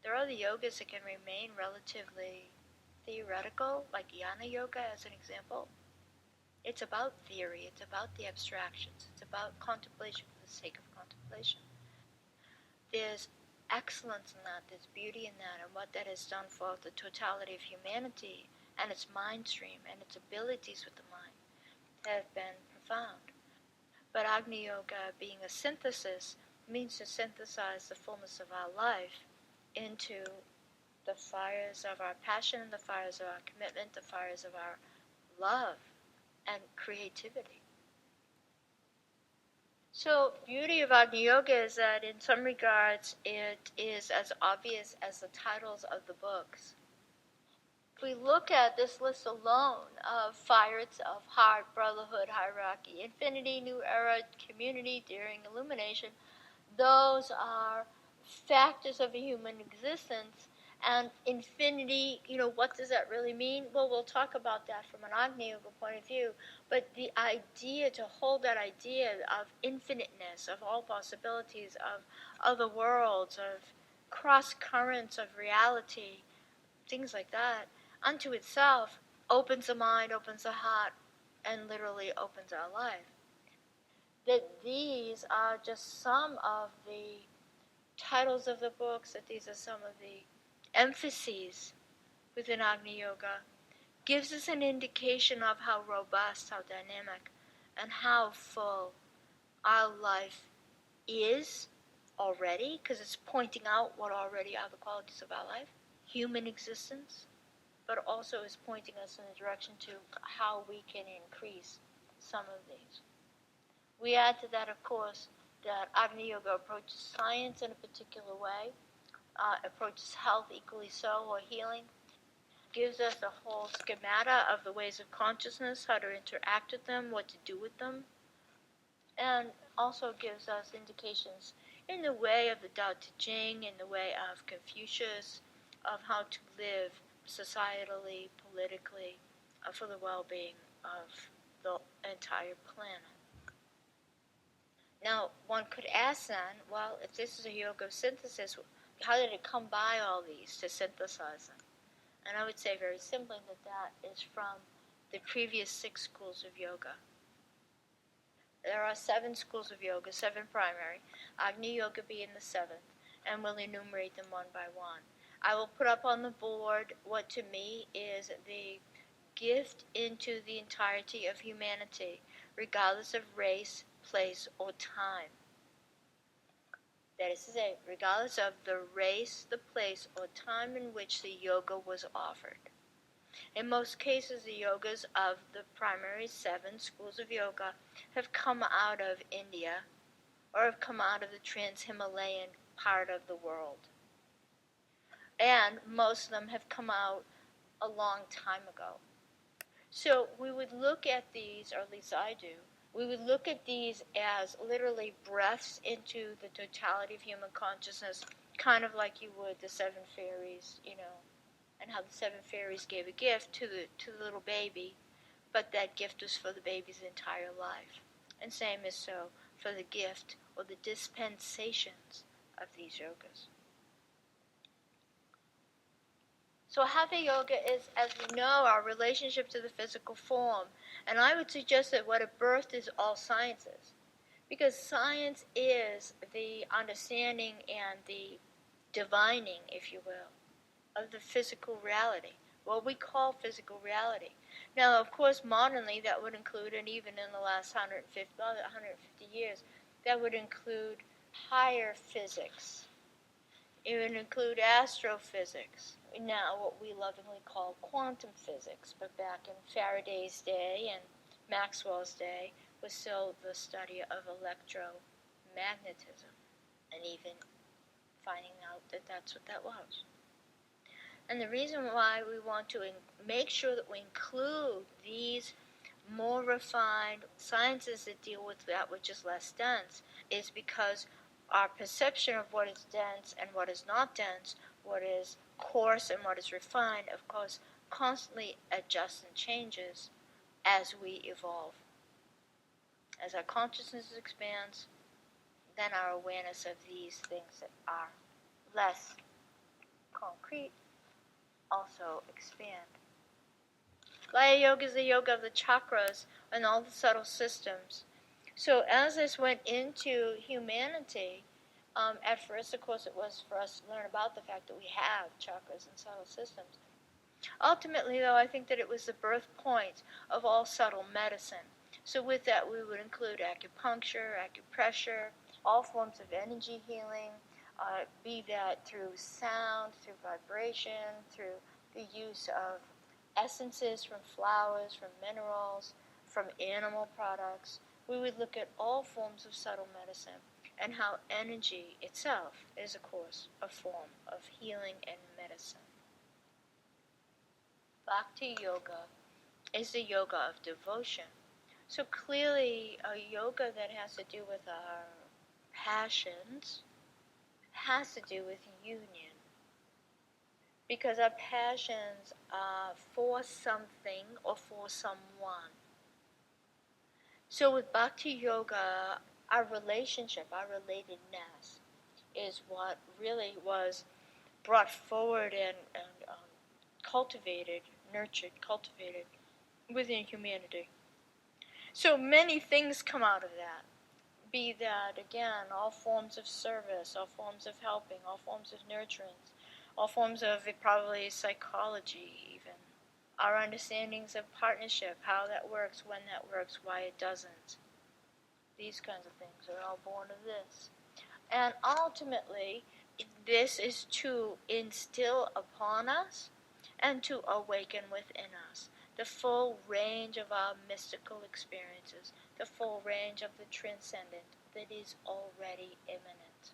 There are other yogas that can remain relatively theoretical, like Jnana Yoga as an example. It's about theory, it's about the abstractions, it's about contemplation for the sake of contemplation. There's excellence in that, there's beauty in that, and what that has done for the totality of humanity and its mind stream and its abilities with the mind have been profound. But Agni Yoga, being a synthesis, means to synthesize the fullness of our life into the fires of our passion, the fires of our commitment, the fires of our love and creativity. So, beauty of Agni Yoga is that in some regards it is as obvious as the titles of the books. If we look at this list alone of fires of heart, brotherhood, hierarchy, infinity, new era, community, daring, illumination, those are factors of a human existence. And infinity, what does that really mean? Well, we'll talk about that from an Agni Yoga point of view. But the idea, to hold that idea of infiniteness, of all possibilities, of other worlds, of cross currents of reality, things like that, unto itself opens the mind, opens the heart, and literally opens our life. That these are just some of the titles of the books, that these are some of the emphases within Agni Yoga, gives us an indication of how robust, how dynamic, and how full our life is already, because it's pointing out what already are the qualities of our life, human existence, but also is pointing us in the direction to how we can increase some of these. We add to that, of course, that Agni Yoga approaches science in a particular way, approaches health equally so, or healing, gives us a whole schemata of the ways of consciousness, how to interact with them, what to do with them, and also gives us indications in the way of the Tao Te Ching, in the way of Confucius, of how to live societally, politically, for the well-being of the entire planet. Now, one could ask then, well, if this is a yoga of synthesis, how did it come by all these to synthesize them? And I would say very simply that is from the previous 6 schools of yoga. There are 7 schools of yoga, 7 primary, Agni Yoga being the 7th, and we'll enumerate them one by one. I will put up on the board what to me is the gift into the entirety of humanity, regardless of race, place, or time. That is to say, regardless of the race, the place, or time in which the yoga was offered. In most cases, the yogas of the primary 7 schools of yoga have come out of India or have come out of the trans-Himalayan part of the world. And most of them have come out a long time ago. So we would look at these, or at least I do, we would look at these as literally breaths into the totality of human consciousness, kind of like you would the 7 fairies, and how the 7 fairies gave a gift to the little baby, but that gift was for the baby's entire life. And same is so for the gift or the dispensations of these yogas. So Hatha Yoga is, as we know, our relationship to the physical form. And I would suggest that what it birthed is all sciences. Because science is the understanding and the divining, if you will, of the physical reality, what we call physical reality. Now, of course, modernly that would include, and even in the last 150 years, that would include higher physics. It would include astrophysics, now what we lovingly call quantum physics, but back in Faraday's day and Maxwell's day was still the study of electromagnetism, and even finding out that that's what that was. And the reason why we want to make sure that we include these more refined sciences that deal with that which is less dense is because our perception of what is dense and what is not dense, what is coarse and what is refined, of course, constantly adjusts and changes as we evolve. As our consciousness expands, then our awareness of these things that are less concrete, also expand. Laya Yoga is the yoga of the chakras and all the subtle systems. So as this went into humanity, at first, of course, it was for us to learn about the fact that we have chakras and subtle systems. Ultimately, though, I think that it was the birth point of all subtle medicine. So with that, we would include acupuncture, acupressure, all forms of energy healing, be that through sound, through vibration, through the use of essences from flowers, from minerals, from animal products. We would look at all forms of subtle medicine and how energy itself is, of course, a form of healing and medicine. Bhakti Yoga is the yoga of devotion. So clearly, a yoga that has to do with our passions has to do with union. Because our passions are for something or for someone. So with Bhakti Yoga, our relationship, our relatedness, is what really was brought forward and cultivated, nurtured, cultivated within humanity. So many things come out of that. Be that, again, all forms of service, all forms of helping, all forms of nurturing, all forms of probably psychology even. Our understandings of partnership, how that works, when that works, why it doesn't. These kinds of things are all born of this. And ultimately, this is to instill upon us and to awaken within us the full range of our mystical experiences, the full range of the transcendent that is already immanent.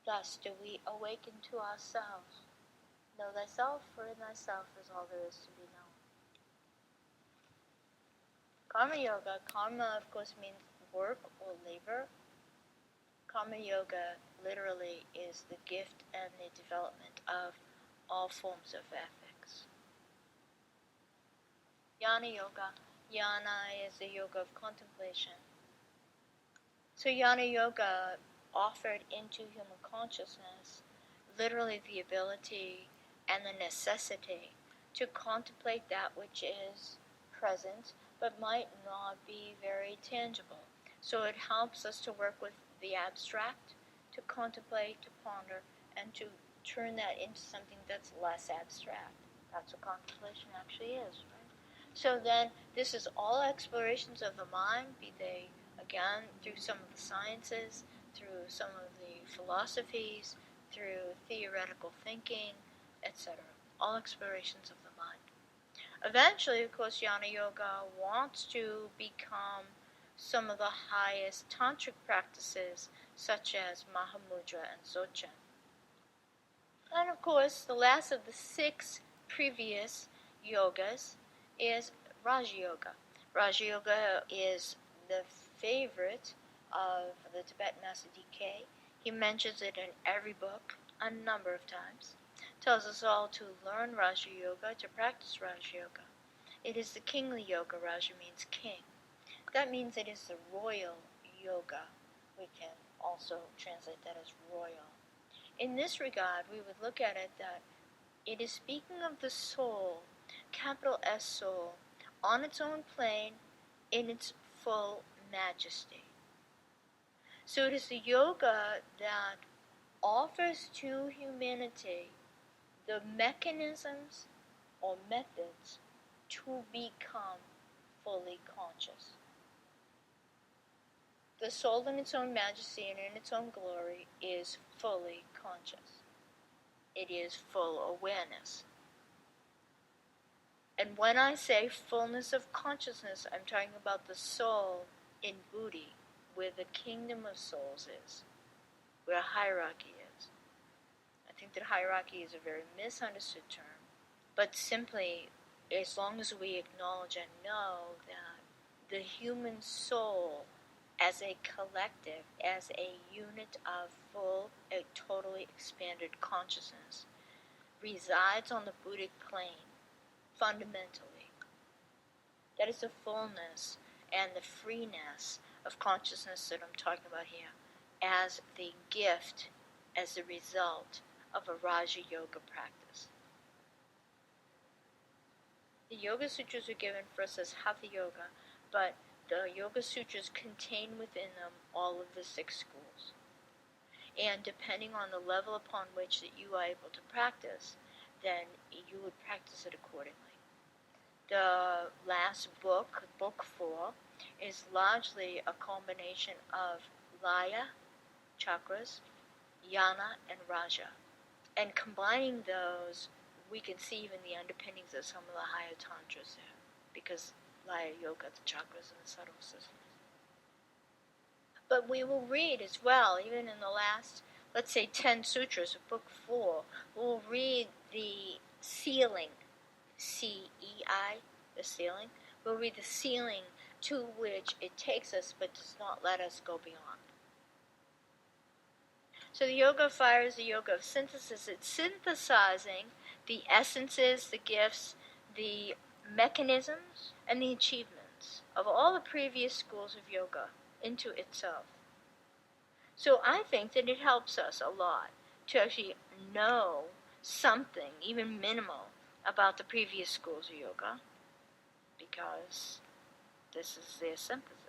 Thus do we awaken to ourselves. Know thyself, for in thyself is all there is to be known. Karma Yoga, karma of course means work or labor. Karma Yoga literally is the gift and the development of all forms of ethics. Jnana Yoga. Jnana is the yoga of contemplation. So Jnana Yoga offered into human consciousness literally the ability and the necessity to contemplate that which is present but might not be very tangible. So it helps us to work with the abstract, to contemplate, to ponder, and to turn that into something that's less abstract. That's what contemplation actually is, right? So then, this is all explorations of the mind, be they, again, through some of the sciences, through some of the philosophies, through theoretical thinking, etc. All explorations of the mind. Eventually, of course, Jnana Yoga wants to become some of the highest tantric practices, such as Mahamudra and Dzogchen. And of course, the last of the 6 previous yogas is Raja Yoga. Raja Yoga is the favorite of the Tibetan Master DK. He mentions it in every book a number of times. Tells us all to learn Raja Yoga, to practice Raja Yoga. It is the kingly yoga. Raja means king. That means it is the royal yoga. We can also translate that as royal. In this regard, we would look at it that it is speaking of the soul, capital S soul, on its own plane, in its full majesty. So it is the yoga that offers to humanity the mechanisms or methods to become fully conscious. The soul in its own majesty and in its own glory is fully conscious. It is full awareness. And when I say fullness of consciousness, I'm talking about the soul in Buddhi, where the kingdom of souls is, where hierarchy is. I think that hierarchy is a very misunderstood term, but simply, as long as we acknowledge and know that the human soul as a collective, as a unit of full, a totally expanded consciousness, resides on the Buddhic plane, fundamentally. That is the fullness and the freeness of consciousness that I'm talking about here, as the gift, as the result of a Raja Yoga practice. The Yoga Sutras are given for us as Hatha Yoga, but the Yoga Sutras contain within them all of the 6 schools. And depending on the level upon which that you are able to practice, then you would practice it accordingly. The last book, Book 4, is largely a combination of Laya, chakras, Yana, and Raja. And combining those, we can see even the underpinnings of some of the higher tantras there, because Laya Yoga, the chakras, and the subtle systems. But we will read as well, even in the last, let's say, 10 sutras of Book 4, we'll read the ceiling, C-E-I, the ceiling. We'll read the ceiling to which it takes us but does not let us go beyond. So the Yoga of Fire is the yoga of synthesis. It's synthesizing the essences, the gifts, the mechanisms, and the achievements of all the previous schools of yoga into itself. So I think that it helps us a lot to actually know something, even minimal, about the previous schools of yoga, because this is their synthesis.